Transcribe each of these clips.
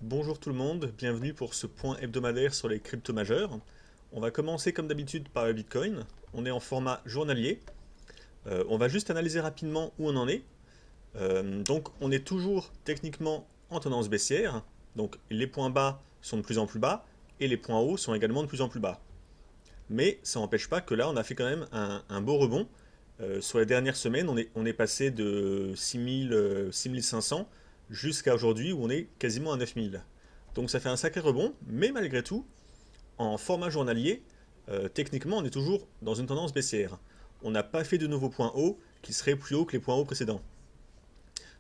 Bonjour tout le monde, bienvenue pour ce point hebdomadaire sur les cryptos majeurs. On va commencer comme d'habitude par le Bitcoin. On est en format journalier. On va juste analyser rapidement où on en est. Donc on est toujours techniquement en tendance baissière. Donc les points bas sont de plus en plus bas et les points hauts sont également de plus en plus bas. Mais ça n'empêche pas que là on a fait quand même un beau rebond. Sur les dernières semaines, on est passé de 6000, 6500 jusqu'à aujourd'hui où on est quasiment à 9000. Donc ça fait un sacré rebond, mais malgré tout, en format journalier, techniquement on est toujours dans une tendance baissière. On n'a pas fait de nouveaux points hauts qui seraient plus hauts que les points hauts précédents.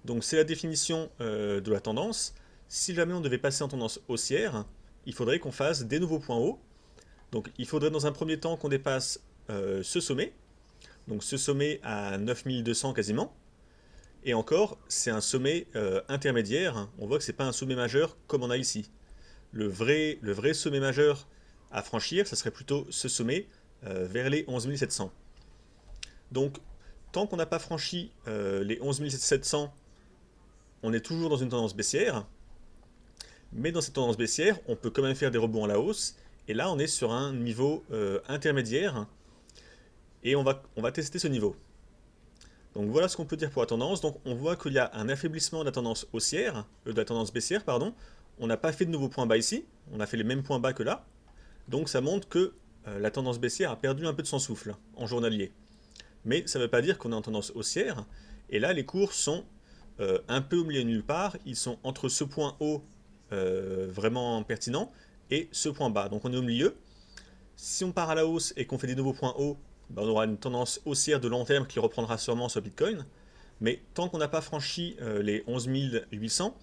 Donc c'est la définition de la tendance. Si jamais on devait passer en tendance haussière, il faudrait qu'on fasse des nouveaux points hauts. Donc il faudrait dans un premier temps qu'on dépasse ce sommet. Donc ce sommet à 9200 quasiment. Et encore, c'est un sommet intermédiaire. On voit que ce n'est pas un sommet majeur comme on a ici. Le vrai sommet majeur à franchir, ce serait plutôt ce sommet vers les 11 700. Donc, tant qu'on n'a pas franchi les 11 700, on est toujours dans une tendance baissière. Mais dans cette tendance baissière, on peut quand même faire des rebonds à la hausse. Et là, on est sur un niveau intermédiaire. Et on va tester ce niveau. Donc voilà ce qu'on peut dire pour la tendance. Donc on voit qu'il y a un affaiblissement de la tendance haussière, de la tendance baissière, pardon. On n'a pas fait de nouveaux points bas ici, on a fait les mêmes points bas que là. Donc ça montre que la tendance baissière a perdu un peu de son souffle en journalier. Mais ça ne veut pas dire qu'on est en tendance haussière. Et là les cours sont un peu au milieu de nulle part. Ils sont entre ce point haut vraiment pertinent et ce point bas. Donc on est au milieu. Si on part à la hausse et qu'on fait des nouveaux points hauts, ben on aura une tendance haussière de long terme qui reprendra sûrement sur Bitcoin. Mais tant qu'on n'a pas franchi les 11 800,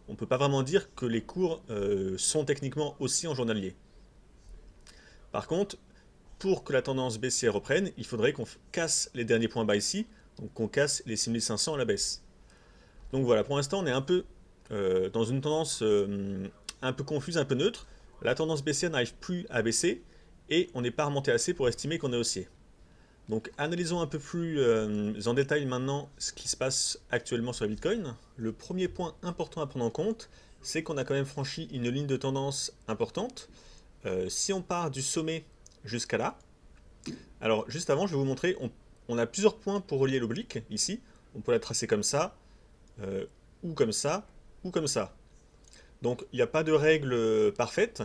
on ne peut pas vraiment dire que les cours sont techniquement aussi en journalier. Par contre, pour que la tendance baissière reprenne, il faudrait qu'on casse les derniers points bas ici, donc qu'on casse les 6500 à la baisse. Donc voilà, pour l'instant on est un peu dans une tendance un peu confuse, un peu neutre. La tendance baissière n'arrive plus à baisser, et on n'est pas remonté assez pour estimer qu'on est haussier. Donc analysons un peu plus en détail maintenant ce qui se passe actuellement sur le Bitcoin. Le premier point important à prendre en compte, c'est qu'on a quand même franchi une ligne de tendance importante. Si on part du sommet jusqu'à là, alors juste avant je vais vous montrer, on a plusieurs points pour relier l'oblique ici. On peut la tracer comme ça, ou comme ça, ou comme ça. Donc il n'y a pas de règle parfaite.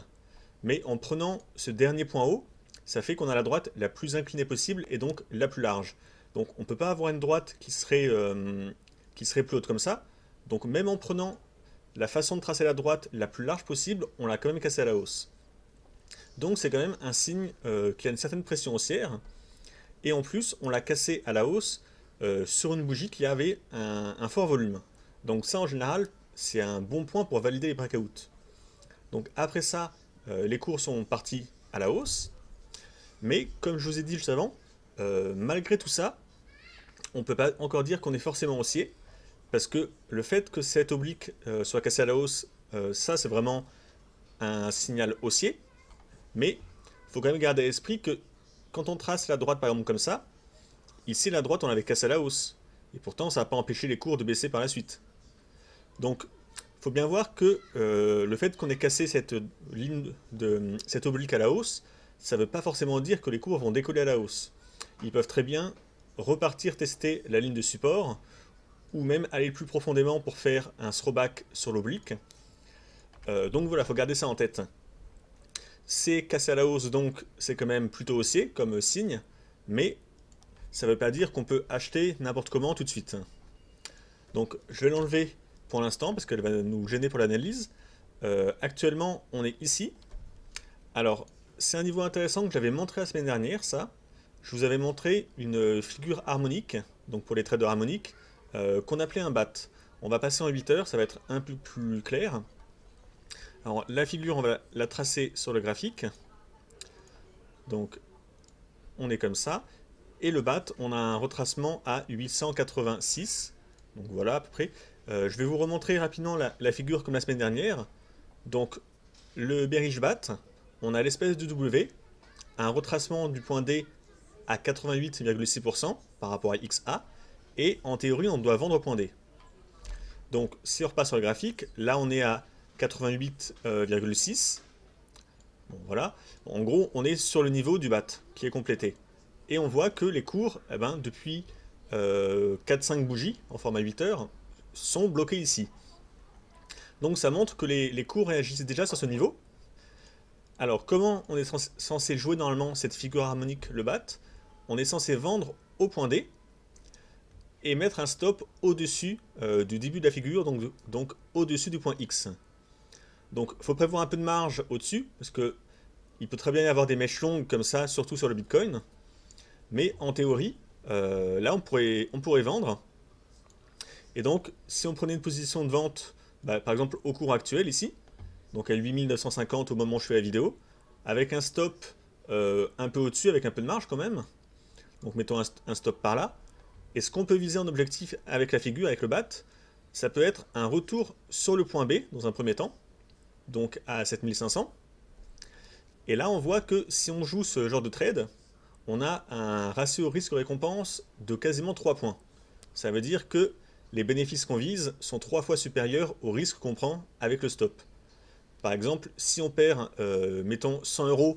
Mais en prenant ce dernier point haut, ça fait qu'on a la droite la plus inclinée possible et donc la plus large. Donc on ne peut pas avoir une droite qui serait plus haute comme ça. Donc même en prenant la façon de tracer la droite la plus large possible, on l'a quand même cassée à la hausse. Donc c'est quand même un signe qu'il y a une certaine pression haussière. Et en plus, on l'a cassée à la hausse sur une bougie qui avait un fort volume. Donc ça en général, c'est un bon point pour valider les breakouts. Donc après ça, les cours sont partis à la hausse, mais comme je vous ai dit juste avant, malgré tout ça, on ne peut pas encore dire qu'on est forcément haussier, parce que le fait que cette oblique soit cassée à la hausse, ça c'est vraiment un signal haussier, mais il faut quand même garder à l'esprit que quand on trace la droite par exemple comme ça, ici la droite on l'avait cassée à la hausse, et pourtant ça n'a pas empêché les cours de baisser par la suite. Donc il faut bien voir que le fait qu'on ait cassé cette ligne cette oblique à la hausse, ça ne veut pas forcément dire que les cours vont décoller à la hausse. Ils peuvent très bien repartir tester la ligne de support, ou même aller plus profondément pour faire un throwback sur l'oblique. Donc voilà, il faut garder ça en tête. C'est cassé à la hausse, donc c'est quand même plutôt haussier comme signe, mais ça ne veut pas dire qu'on peut acheter n'importe comment tout de suite. Donc je vais l'enlever pour l'instant parce qu'elle va nous gêner pour l'analyse. Actuellement on est ici. Alors c'est un niveau intéressant que j'avais montré la semaine dernière, ça. Je vous avais montré une figure harmonique, donc pour les traders harmoniques, qu'on appelait un bat. On va passer en 8 heures, ça va être un peu plus clair. Alors la figure on va la tracer sur le graphique. Donc on est comme ça. Et le bat, on a un retracement à 886. Donc voilà à peu près. Je vais vous remontrer rapidement la figure comme la semaine dernière. Donc le bearish bat, on a l'espèce de W, un retracement du point D à 88,6% par rapport à XA, et en théorie on doit vendre point D. Donc si on repasse sur le graphique, là on est à 88,6. Bon, voilà. En gros, on est sur le niveau du BAT qui est complété. Et on voit que les cours, depuis 4-5 bougies en format 8 heures, sont bloqués ici. Donc ça montre que les cours réagissent déjà sur ce niveau. Alors comment on est censé jouer normalement cette figure harmonique, le BAT? On est censé vendre au point D et mettre un stop au-dessus du début de la figure, donc au-dessus du point X. Donc il faut prévoir un peu de marge au-dessus, parce que il peut très bien y avoir des mèches longues comme ça, surtout sur le Bitcoin. Mais en théorie, là on pourrait vendre. Et donc si on prenait une position de vente, par exemple au cours actuel ici, donc à 8950 au moment où je fais la vidéo, avec un stop un peu au-dessus, avec un peu de marge quand même. Donc mettons un stop par là. Et ce qu'on peut viser en objectif avec la figure, avec le BAT, ça peut être un retour sur le point B dans un premier temps, donc à 7500. Et là, on voit que si on joue ce genre de trade, on a un ratio risque-récompense de quasiment 3 points. Ça veut dire que les bénéfices qu'on vise sont 3 fois supérieurs au risque qu'on prend avec le stop. Par exemple, si on perd, mettons 100 €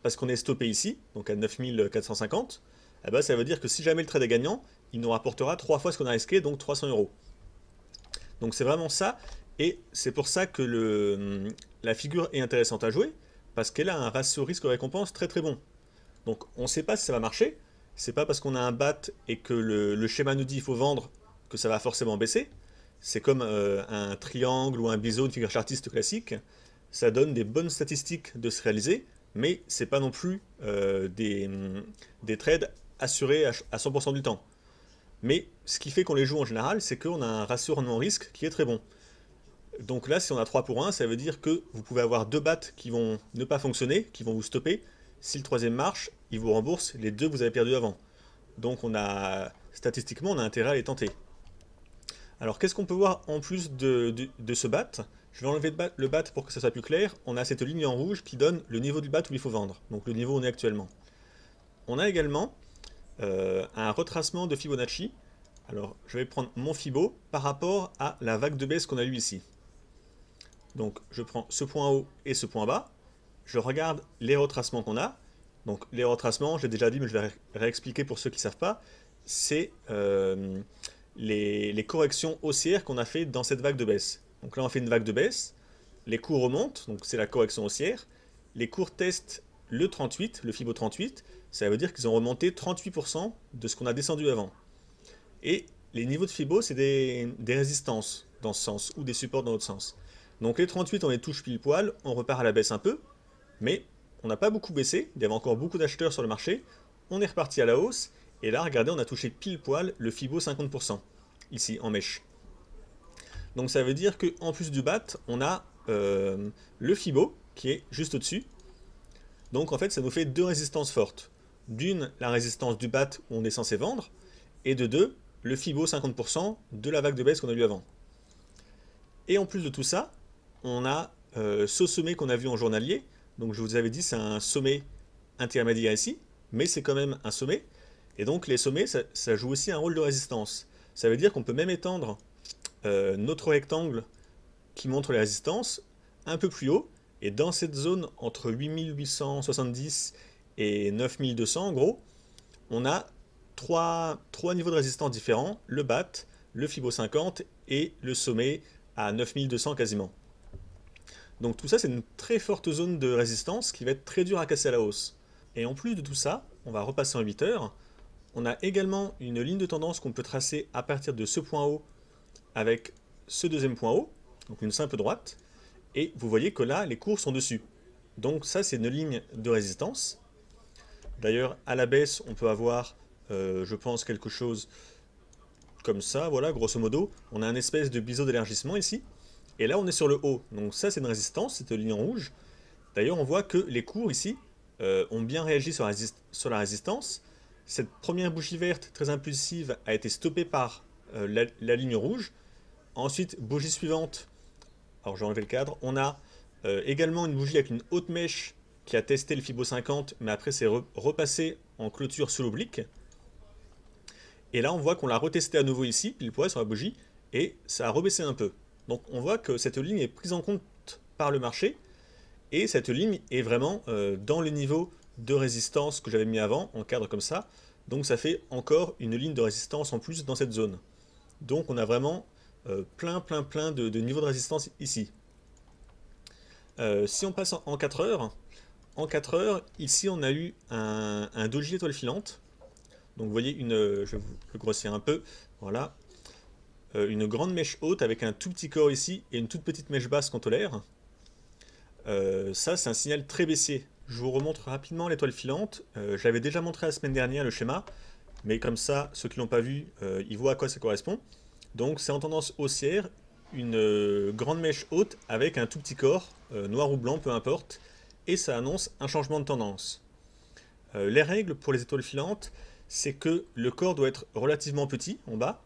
parce qu'on est stoppé ici, donc à 9450, ça veut dire que si jamais le trade est gagnant, il nous rapportera 3 fois ce qu'on a risqué, donc 300 €. Donc c'est vraiment ça, et c'est pour ça que la figure est intéressante à jouer, parce qu'elle a un ratio risque-récompense très très bon. Donc on ne sait pas si ça va marcher, c'est pas parce qu'on a un BAT et que le schéma nous dit qu'il faut vendre que ça va forcément baisser. C'est comme un triangle ou un biseau, une figure chartiste classique, ça donne des bonnes statistiques de se réaliser, mais c'est pas non plus des trades assurés à 100% du temps. Mais ce qui fait qu'on les joue en général, c'est qu'on a un ratio rendement-risque qui est très bon. Donc là, si on a 3 pour 1, ça veut dire que vous pouvez avoir 2 BAT qui vont ne pas fonctionner, qui vont vous stopper. Si le troisième marche, il vous rembourse les 2 que vous avez perdus avant. Donc statistiquement, on a intérêt à les tenter. Alors qu'est-ce qu'on peut voir en plus de ce BAT? Je vais enlever le BAT pour que ça soit plus clair. On a cette ligne en rouge qui donne le niveau du BAT où il faut vendre, donc le niveau où on est actuellement. On a également un retracement de Fibonacci. Alors je vais prendre mon Fibo par rapport à la vague de baisse qu'on a eue ici. Donc je prends ce point haut et ce point bas. Je regarde les retracements qu'on a. Donc les retracements, j'ai déjà dit, mais je vais réexpliquer pour ceux qui ne savent pas. C'est les corrections haussières qu'on a fait dans cette vague de baisse. Donc là on fait une vague de baisse, les cours remontent, donc c'est la correction haussière, les cours testent le 38, le Fibo 38, ça veut dire qu'ils ont remonté 38% de ce qu'on a descendu avant. Et les niveaux de Fibo, c'est des résistances dans ce sens, ou des supports dans l'autre sens. Donc les 38, on les touche pile poil, on repart à la baisse un peu, mais on n'a pas beaucoup baissé, il y avait encore beaucoup d'acheteurs sur le marché, on est reparti à la hausse, et là, regardez, on a touché pile poil le Fibo 50%, ici, en mèche. Donc ça veut dire qu'en plus du BAT, on a le Fibo, qui est juste au-dessus. Donc en fait, ça nous fait 2 résistances fortes. D'une, la résistance du BAT où on est censé vendre, et de 2, le Fibo 50% de la vague de baisse qu'on a eu avant. Et en plus de tout ça, on a ce sommet qu'on a vu en journalier. Donc je vous avais dit, c'est un sommet intermédiaire ici, mais c'est quand même un sommet. Et donc les sommets, ça joue aussi un rôle de résistance. Ça veut dire qu'on peut même étendre notre rectangle qui montre les résistances un peu plus haut. Et dans cette zone entre 8870 et 9200 en gros, on a trois niveaux de résistance différents, le BAT, le Fibo 50 et le sommet à 9200 quasiment. Donc tout ça, c'est une très forte zone de résistance qui va être très dure à casser à la hausse. Et en plus de tout ça, on va repasser en 8 heures, on a également une ligne de tendance qu'on peut tracer à partir de ce point haut avec ce deuxième point haut, donc une simple droite, et vous voyez que là, les cours sont dessus. Donc ça, c'est une ligne de résistance. D'ailleurs, à la baisse, on peut avoir, je pense, quelque chose comme ça, voilà, grosso modo. On a une espèce de biseau d'élargissement ici, et là, on est sur le haut. Donc ça, c'est une résistance, cette ligne en rouge. D'ailleurs, on voit que les cours ici ont bien réagi sur la résistance. Cette première bougie verte très impulsive a été stoppée par la ligne rouge. Ensuite, bougie suivante, alors je vais enlever le cadre, on a Également une bougie avec une haute mèche qui a testé le Fibo 50, mais après c'est repassé en clôture sous l'oblique. Et là on voit qu'on l'a retesté à nouveau ici, pile poil sur la bougie, et ça a rebaissé un peu. Donc on voit que cette ligne est prise en compte par le marché, et cette ligne est vraiment dans le niveau de résistance que j'avais mis avant, en cadre comme ça. Donc ça fait encore une ligne de résistance en plus dans cette zone. Donc on a vraiment plein de niveaux de résistance ici. Si on passe en 4 heures, ici on a eu un doji étoile filante. Donc vous voyez, je vais vous grossir un peu, voilà. Une grande mèche haute avec un tout petit corps ici et une toute petite mèche basse qu'on tolère. Ça c'est un signal très baissier. Je vous remontre rapidement l'étoile filante. Je l'avais déjà montré la semaine dernière le schéma, mais comme ça, ceux qui ne l'ont pas vu, ils voient à quoi ça correspond. Donc c'est en tendance haussière, une grande mèche haute avec un tout petit corps, noir ou blanc, peu importe, et ça annonce un changement de tendance. Les règles pour les étoiles filantes, c'est que le corps doit être relativement petit en bas,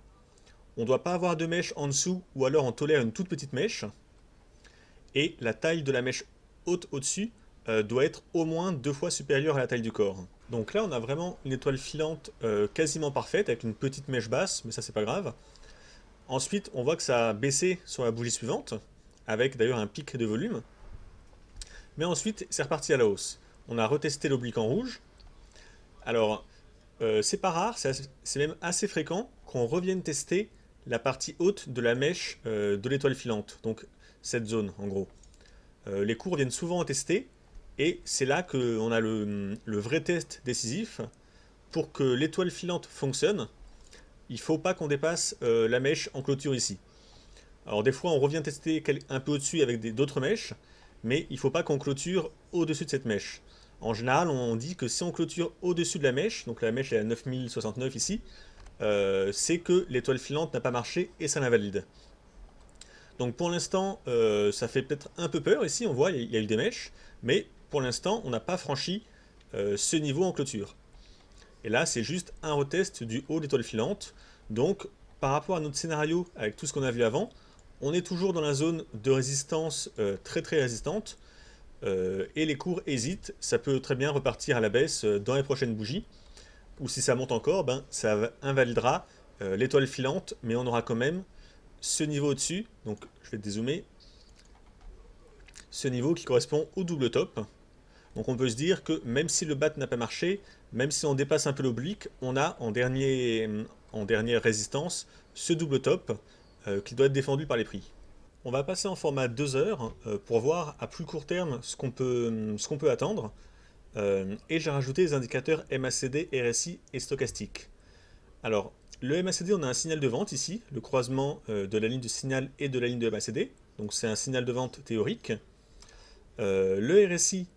on ne doit pas avoir de mèche en dessous, ou alors on tolère une toute petite mèche, et la taille de la mèche haute au-dessus doit être au moins 2 fois supérieure à la taille du corps. Donc là on a vraiment une étoile filante quasiment parfaite, avec une petite mèche basse, mais ça c'est pas grave. Ensuite on voit que ça a baissé sur la bougie suivante, avec d'ailleurs un pic de volume. Mais ensuite c'est reparti à la hausse. On a retesté l'oblique en rouge. Alors c'est pas rare, c'est même assez fréquent qu'on revienne tester la partie haute de la mèche de l'étoile filante, donc cette zone en gros. Les cours viennent souvent en tester, et c'est là qu'on a le vrai test décisif. Pour que l'étoile filante fonctionne, il ne faut pas qu'on dépasse la mèche en clôture ici. Alors des fois on revient tester un peu au-dessus avec d'autres mèches, mais il ne faut pas qu'on clôture au-dessus de cette mèche. En général on dit que si on clôture au-dessus de la mèche, donc la mèche est à 9069 ici, c'est que l'étoile filante n'a pas marché et ça l'invalide. Donc pour l'instant, ça fait peut-être un peu peur ici, on voit, il y a eu des mèches, mais pour l'instant, on n'a pas franchi ce niveau en clôture. Et là, c'est juste un retest du haut d'étoile filante. Donc, par rapport à notre scénario, avec tout ce qu'on a vu avant, on est toujours dans la zone de résistance très résistante, et les cours hésitent, ça peut très bien repartir à la baisse dans les prochaines bougies, ou si ça monte encore, ben, ça invalidera l'étoile filante, mais on aura quand même ce niveau au-dessus, donc je vais dézoomer, ce niveau qui correspond au double top. Donc on peut se dire que même si le bat n'a pas marché, même si on dépasse un peu l'oblique, on a en dernière résistance ce double top qui doit être défendu par les prix. On va passer en format 2 heures pour voir à plus court terme ce qu'on peut attendre. Et j'ai rajouté les indicateurs MACD, RSI et stochastique. Alors, le MACD, on a un signal de vente ici, le croisement de la ligne de signal et de la ligne de MACD. Donc c'est un signal de vente théorique. Le RSI,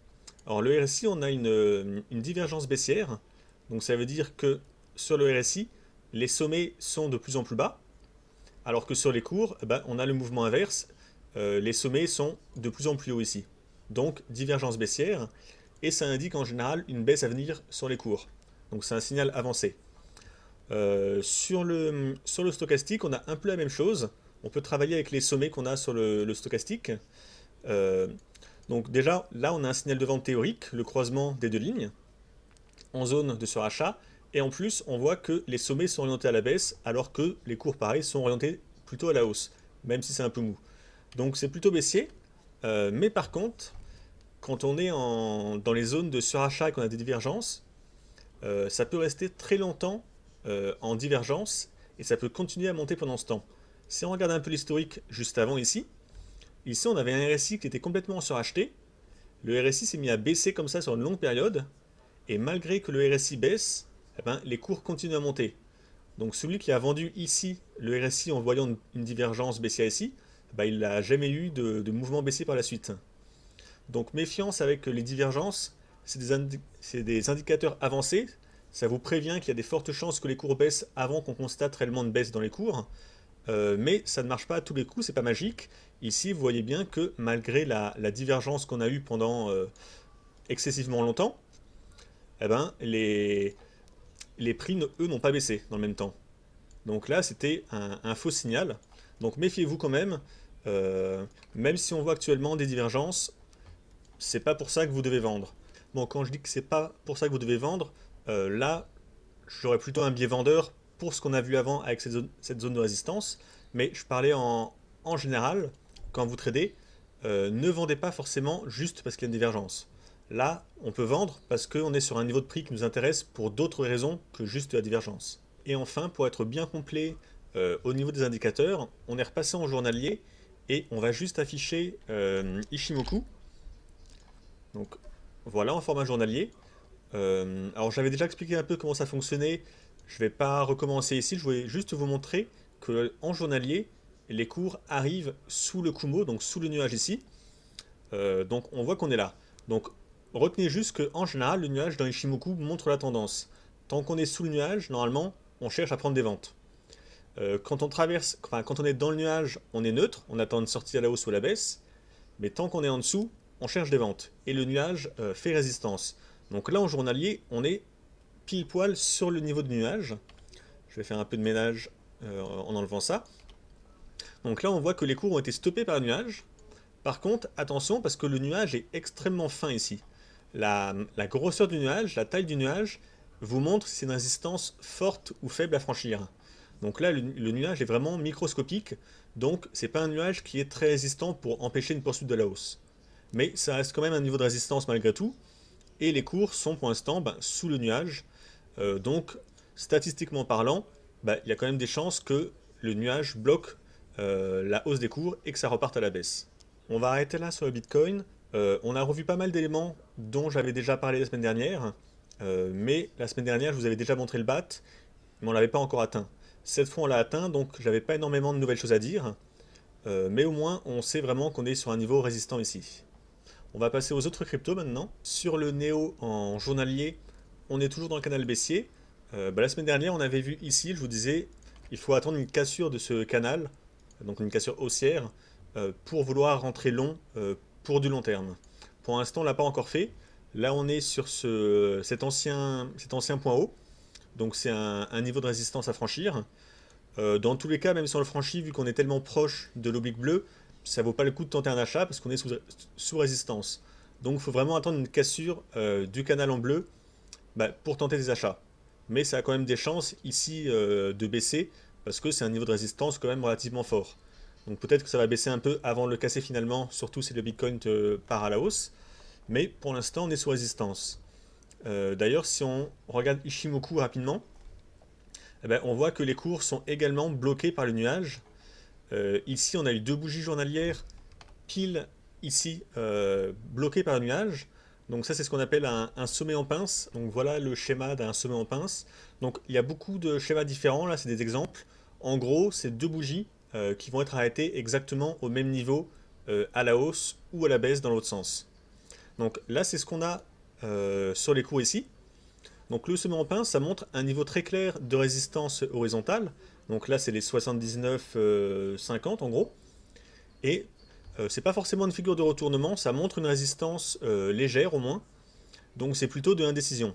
alors le RSI, on a une divergence baissière. Donc ça veut dire que sur le RSI, les sommets sont de plus en plus bas, alors que sur les cours, on a le mouvement inverse. Les sommets sont de plus en plus hauts ici. Donc divergence baissière, et ça indique en général une baisse à venir sur les cours. Donc c'est un signal avancé. Sur le stochastique, on a un peu la même chose. On peut travailler avec les sommets qu'on a sur le stochastique. Donc déjà, là, on a un signal de vente théorique, le croisement des deux lignes, en zone de surachat. Et en plus, on voit que les sommets sont orientés à la baisse, alors que les cours, pareil, sont orientés plutôt à la hausse, même si c'est un peu mou. Donc c'est plutôt baissier. Mais par contre, quand on est dans les zones de surachat et qu'on a des divergences, ça peut rester très longtemps en divergence, et ça peut continuer à monter pendant ce temps. Si on regarde un peu l'historique juste avant ici on avait un RSI qui était complètement suracheté. Le RSI s'est mis à baisser comme ça sur une longue période, et malgré que le RSI baisse, les cours continuent à monter. Donc celui qui a vendu ici le RSI en voyant une divergence baissière ici, il n'a jamais eu de mouvement baissier par la suite. Donc méfiance avec les divergences, c'est des indicateurs avancés. Ça vous prévient qu'il y a des fortes chances que les cours baissent avant qu'on constate réellement une baisse dans les cours. Mais ça ne marche pas à tous les coups, c'est pas magique. Ici, vous voyez bien que malgré la divergence qu'on a eue pendant excessivement longtemps, les prix, eux, n'ont pas baissé dans le même temps. Donc là, c'était un faux signal. Donc méfiez-vous quand même. même si on voit actuellement des divergences, c'est pas pour ça que vous devez vendre. Bon, quand je dis que c'est pas pour ça que vous devez vendre, là, j'aurais plutôt un biais vendeur pour ce qu'on a vu avant avec cette zone de résistance, mais je parlais en général, quand vous tradez, ne vendez pas forcément juste parce qu'il y a une divergence. Là, on peut vendre parce qu'on est sur un niveau de prix qui nous intéresse pour d'autres raisons que juste la divergence. Et enfin, pour être bien complet au niveau des indicateurs, on est repassé en journalier et on va juste afficher Ishimoku. Donc voilà, en format journalier. Alors j'avais déjà expliqué un peu comment ça fonctionnait, je ne vais pas recommencer ici, je voulais juste vous montrer que en journalier, les cours arrivent sous le Kumo, donc sous le nuage ici. Donc on voit qu'on est là. Donc retenez juste qu'en général, le nuage dans Ishimoku montre la tendance. Tant qu'on est sous le nuage, normalement, on cherche à prendre des ventes. Quand on est dans le nuage, on est neutre, on attend une sortie à la hausse ou à la baisse. Mais tant qu'on est en dessous, on cherche des ventes. Et le nuage fait résistance. Donc là, en journalier, on est pile poil sur le niveau de nuage. Je vais faire un peu de ménage en enlevant ça. Donc là, on voit que les cours ont été stoppés par le nuage. Par contre, attention, parce que le nuage est extrêmement fin ici. La grosseur du nuage, la taille du nuage, vous montre si c'est une résistance forte ou faible à franchir. Donc là, le nuage est vraiment microscopique, donc c'est pas un nuage qui est très résistant pour empêcher une poursuite de la hausse. Mais ça reste quand même un niveau de résistance malgré tout, et les cours sont pour l'instant sous le nuage. Donc, statistiquement parlant, il y a quand même des chances que le nuage bloque la hausse des cours et que ça reparte à la baisse. On va arrêter là sur le Bitcoin. On a revu pas mal d'éléments dont j'avais déjà parlé la semaine dernière, mais la semaine dernière, je vous avais déjà montré le BAT, mais on ne l'avait pas encore atteint. Cette fois, on l'a atteint, donc j'avais pas énormément de nouvelles choses à dire, mais au moins, on sait vraiment qu'on est sur un niveau résistant ici. On va passer aux autres cryptos maintenant. Sur le Néo en journalier, on est toujours dans le canal baissier. La semaine dernière, on avait vu ici, je vous disais, il faut attendre une cassure de ce canal, donc une cassure haussière, pour vouloir rentrer long pour du long terme. Pour l'instant, on ne l'a pas encore fait. Là, on est sur cet ancien point haut, donc c'est un niveau de résistance à franchir. Dans tous les cas, même si on le franchit, vu qu'on est tellement proche de l'oblique bleu, ça vaut pas le coup de tenter un achat parce qu'on est sous résistance. Donc il faut vraiment attendre une cassure du canal en bleu pour tenter des achats. Mais ça a quand même des chances ici de baisser parce que c'est un niveau de résistance quand même relativement fort. Donc peut-être que ça va baisser un peu avant de le casser finalement, surtout si le Bitcoin part à la hausse. Mais pour l'instant, on est sous résistance. D'ailleurs, si on regarde Ishimoku rapidement, on voit que les cours sont également bloqués par le nuage. Ici, on a eu deux bougies journalières pile ici bloquées par le nuage. Donc ça, c'est ce qu'on appelle un sommet en pince. Donc voilà le schéma d'un sommet en pince. Donc il y a beaucoup de schémas différents. Là, c'est des exemples. En gros, c'est deux bougies qui vont être arrêtées exactement au même niveau à la hausse ou à la baisse dans l'autre sens. Donc là, c'est ce qu'on a sur les cours ici. Donc le sommet en pince, ça montre un niveau très clair de résistance horizontale. Donc là, c'est les 79,50 en gros. Et c'est pas forcément une figure de retournement, ça montre une résistance légère au moins. Donc c'est plutôt de l'indécision.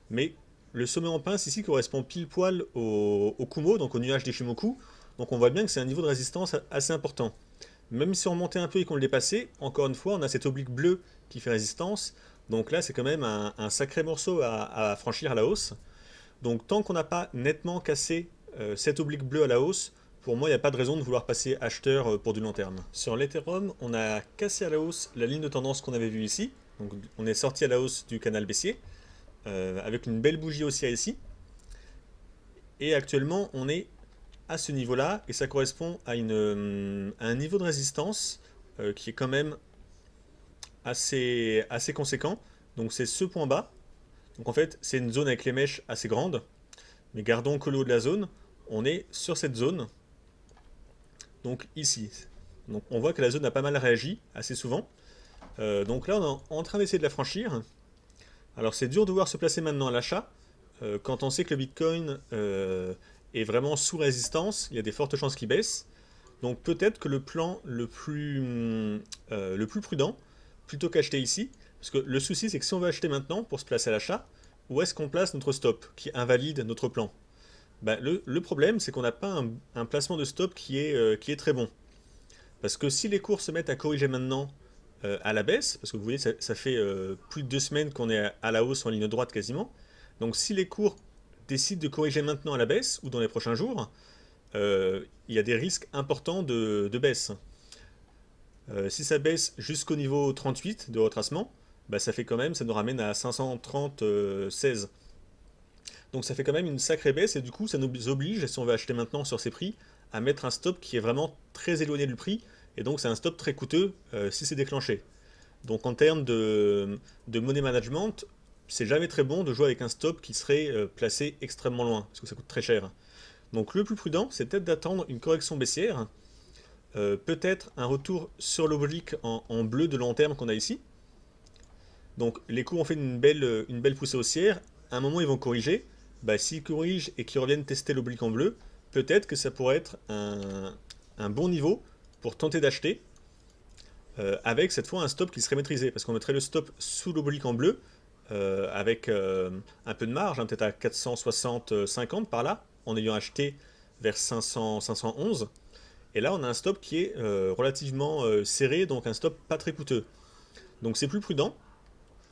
Mais le sommet en pince ici correspond pile poil au Kumo, donc au nuage d'Ishimoku. Donc on voit bien que c'est un niveau de résistance assez important. Même si on remontait un peu et qu'on le dépassait, encore une fois, on a cette oblique bleue qui fait résistance. Donc là, c'est quand même un sacré morceau à franchir à la hausse. Donc tant qu'on n'a pas nettement cassé cette oblique bleue à la hausse, pour moi, il n'y a pas de raison de vouloir passer acheteur pour du long terme. Sur l'Ethereum, on a cassé à la hausse la ligne de tendance qu'on avait vue ici. Donc on est sorti à la hausse du canal baissier, avec une belle bougie haussière ici. Et actuellement, on est à ce niveau-là, et ça correspond à un niveau de résistance qui est quand même assez conséquent. Donc c'est ce point bas. Donc en fait, c'est une zone avec les mèches assez grandes. Mais gardons que le haut de la zone, on est sur cette zone. Donc ici. Donc on voit que la zone a pas mal réagi, assez souvent. Donc là, on est en train d'essayer de la franchir. Alors c'est dur de voir se placer maintenant à l'achat. Quand on sait que le Bitcoin est vraiment sous résistance, il y a des fortes chances qu'il baisse. Donc peut-être que le plan le plus prudent, plutôt qu'acheter ici, parce que le souci c'est que si on veut acheter maintenant pour se placer à l'achat, où est-ce qu'on place notre stop qui invalide notre plan? Le problème c'est qu'on n'a pas un placement de stop qui est très bon. Parce que si les cours se mettent à corriger maintenant à la baisse, parce que vous voyez, ça fait plus de 2 semaines qu'on est à la hausse en ligne droite quasiment. Donc si les cours décident de corriger maintenant à la baisse ou dans les prochains jours, il y a des risques importants de baisse. Si ça baisse jusqu'au niveau 38 de retracement, bah ça fait quand même, ça nous ramène à 530,16. Donc ça fait quand même une sacrée baisse et du coup ça nous oblige, si on veut acheter maintenant sur ces prix, à mettre un stop qui est vraiment très éloigné du prix et donc c'est un stop très coûteux si c'est déclenché. Donc en termes de money management, c'est jamais très bon de jouer avec un stop qui serait placé extrêmement loin parce que ça coûte très cher. Donc le plus prudent, c'est peut-être d'attendre une correction baissière, peut-être un retour sur l'oblique en bleu de long terme qu'on a ici. Donc les cours ont fait une belle poussée haussière, à un moment ils vont corriger, bah, s'ils corrigent et qu'ils reviennent tester l'oblique en bleu, peut-être que ça pourrait être un bon niveau pour tenter d'acheter, avec cette fois un stop qui serait maîtrisé, parce qu'on mettrait le stop sous l'oblique en bleu, avec un peu de marge, hein, peut-être à 460,50 par là, en ayant acheté vers 500, 511. Et là, on a un stop qui est relativement serré, donc un stop pas très coûteux. Donc c'est plus prudent,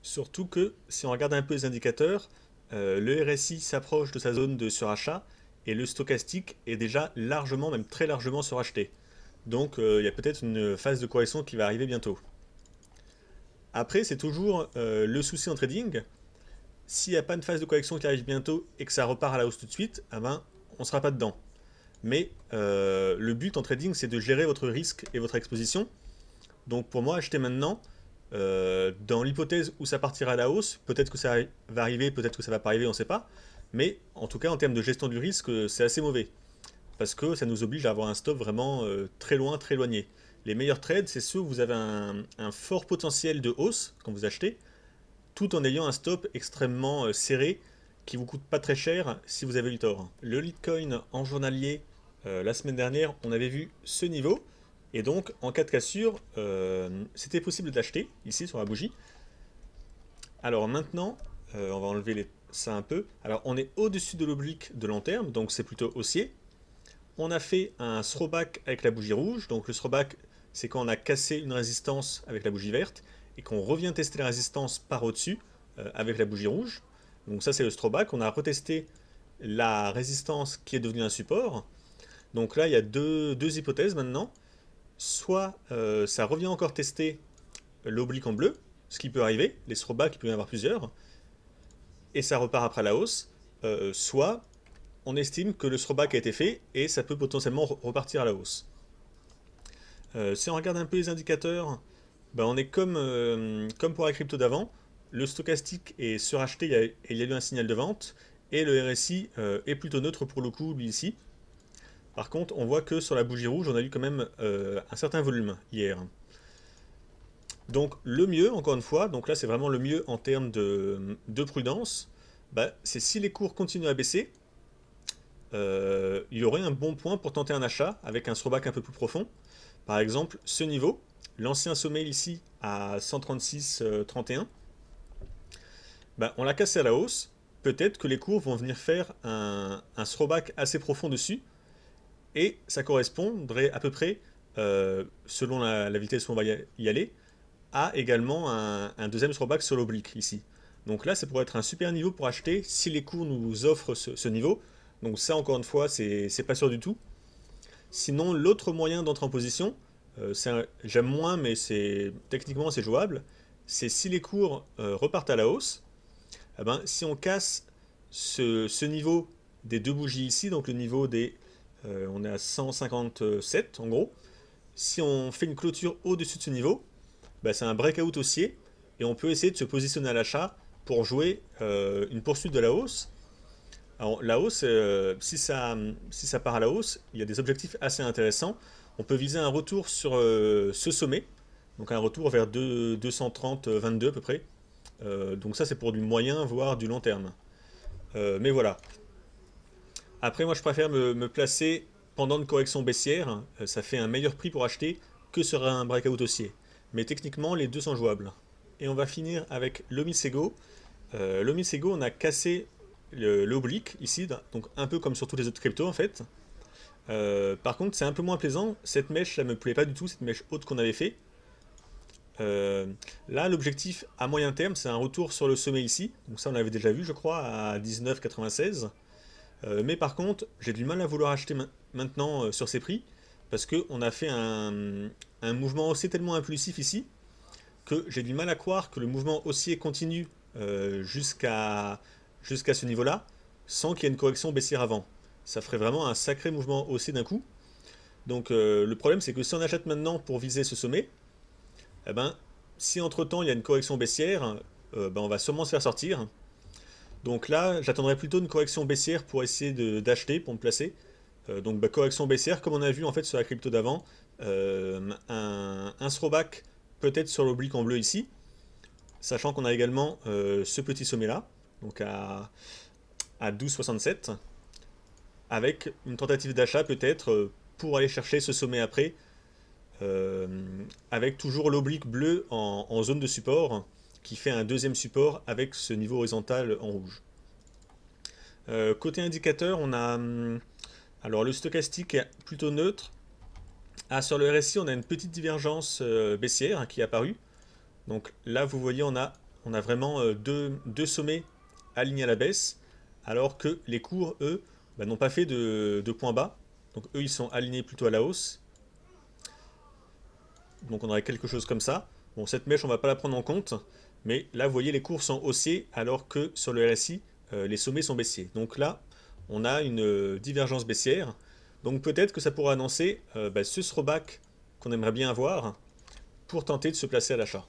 surtout que si on regarde un peu les indicateurs, le RSI s'approche de sa zone de surachat et le stochastique est déjà largement, même très largement suracheté. Donc il y a peut-être une phase de correction qui va arriver bientôt. Après, c'est toujours le souci en trading. S'il n'y a pas une phase de correction qui arrive bientôt et que ça repart à la hausse tout de suite, eh ben, on ne sera pas dedans. Mais le but en trading, c'est de gérer votre risque et votre exposition. Donc pour moi, acheter maintenant, dans l'hypothèse où ça partira à la hausse, peut-être que ça va arriver, peut-être que ça va pas arriver, on ne sait pas. Mais en tout cas, en termes de gestion du risque, c'est assez mauvais. Parce que ça nous oblige à avoir un stop vraiment très loin, très éloigné. Les meilleurs trades, c'est ceux où vous avez un fort potentiel de hausse quand vous achetez, tout en ayant un stop extrêmement serré qui vous coûte pas très cher si vous avez eu tort. Le Litecoin en journalier, la semaine dernière, on avait vu ce niveau. Et donc, en cas de cassure, c'était possible d'acheter, ici sur la bougie. Alors maintenant, on va enlever ça un peu. Alors, on est au-dessus de l'oblique de long terme, donc c'est plutôt haussier. On a fait un throwback avec la bougie rouge. Donc le throwback, c'est quand on a cassé une résistance avec la bougie verte et qu'on revient tester la résistance par au-dessus avec la bougie rouge. Donc ça, c'est le throwback. On a retesté la résistance qui est devenue un support. Donc là, il y a deux hypothèses maintenant. Soit ça revient encore tester l'oblique en bleu, ce qui peut arriver, les throwbacks, il peut y en avoir plusieurs, et ça repart après la hausse. Soit on estime que le throwback a été fait et ça peut potentiellement repartir à la hausse. Si on regarde un peu les indicateurs, ben on est comme pour la crypto d'avant. Le stochastique est suracheté et il y a eu un signal de vente. Et le RSI est plutôt neutre pour le coup, lui ici. Par contre, on voit que sur la bougie rouge, on a eu quand même un certain volume hier. Donc le mieux, encore une fois, donc là c'est vraiment le mieux en termes de prudence, bah, c'est si les cours continuent à baisser, il y aurait un bon point pour tenter un achat avec un throwback un peu plus profond. Par exemple, ce niveau, l'ancien sommet ici à 136,31, bah, on l'a cassé à la hausse. Peut-être que les cours vont venir faire un throwback assez profond dessus. Et ça correspondrait à peu près, selon la vitesse où on va y aller, à également un deuxième throwback sur l'oblique ici. Donc là, ça pourrait être un super niveau pour acheter si les cours nous offrent ce niveau. Donc ça, encore une fois, c'est pas sûr du tout. Sinon, l'autre moyen d'entrer en position, j'aime moins, mais techniquement c'est jouable, c'est si les cours repartent à la hausse, eh ben, si on casse ce niveau des deux bougies ici, donc le niveau des... on est à 157 en gros, si on fait une clôture au-dessus de ce niveau, bah, c'est un breakout haussier, et on peut essayer de se positionner à l'achat pour jouer une poursuite de la hausse. Alors la hausse, si ça part à la hausse, il y a des objectifs assez intéressants. On peut viser un retour sur ce sommet, donc un retour vers 230,22 à peu près. Donc ça c'est pour du moyen, voire du long terme. Mais voilà. Après moi je préfère me placer pendant une correction baissière, ça fait un meilleur prix pour acheter que sur un breakout haussier. Mais techniquement les deux sont jouables. Et on va finir avec l'Omisego. L'Omisego, on a cassé l'oblique ici, donc un peu comme sur tous les autres cryptos en fait. Par contre, c'est un peu moins plaisant. Cette mèche, là, me plaît pas du tout, cette mèche haute qu'on avait fait. Euh, Là, l'objectif à moyen terme, c'est un retour sur le sommet ici. Donc ça, on l'avait déjà vu, je crois, à 19,96. Mais par contre, j'ai du mal à vouloir acheter maintenant sur ces prix, parce qu'on a fait un mouvement haussier tellement impulsif ici, que j'ai du mal à croire que le mouvement haussier continue jusqu'à ce niveau-là, sans qu'il y ait une correction baissière avant. Ça ferait vraiment un sacré mouvement haussier d'un coup. Donc le problème, c'est que si on achète maintenant pour viser ce sommet, eh ben, si entre-temps il y a une correction baissière, ben, on va sûrement se faire sortir. Donc là, j'attendrai plutôt une correction baissière pour essayer d'acheter, pour me placer. Donc bah, correction baissière, comme on a vu en fait sur la crypto d'avant, un throwback peut-être sur l'oblique en bleu ici, sachant qu'on a également ce petit sommet là, donc à 12,67, avec une tentative d'achat peut-être pour aller chercher ce sommet après, euh, avec toujours l'oblique bleu en zone de support, qui fait un deuxième support avec ce niveau horizontal en rouge. Côté indicateur, on a alors le stochastique est plutôt neutre. Ah, sur le RSI, on a une petite divergence baissière qui est apparue. Donc là, vous voyez, on a vraiment deux sommets alignés à la baisse, alors que les cours, eux, bah, n'ont pas fait de point bas. Donc eux, ils sont alignés plutôt à la hausse. Donc on aurait quelque chose comme ça. Bon, cette mèche, on va pas la prendre en compte, mais là, vous voyez, les cours sont haussiers, alors que sur le RSI, les sommets sont baissiers. Donc là, on a une divergence baissière. Donc peut-être que ça pourra annoncer bah, ce throwback qu'on aimerait bien avoir pour tenter de se placer à l'achat.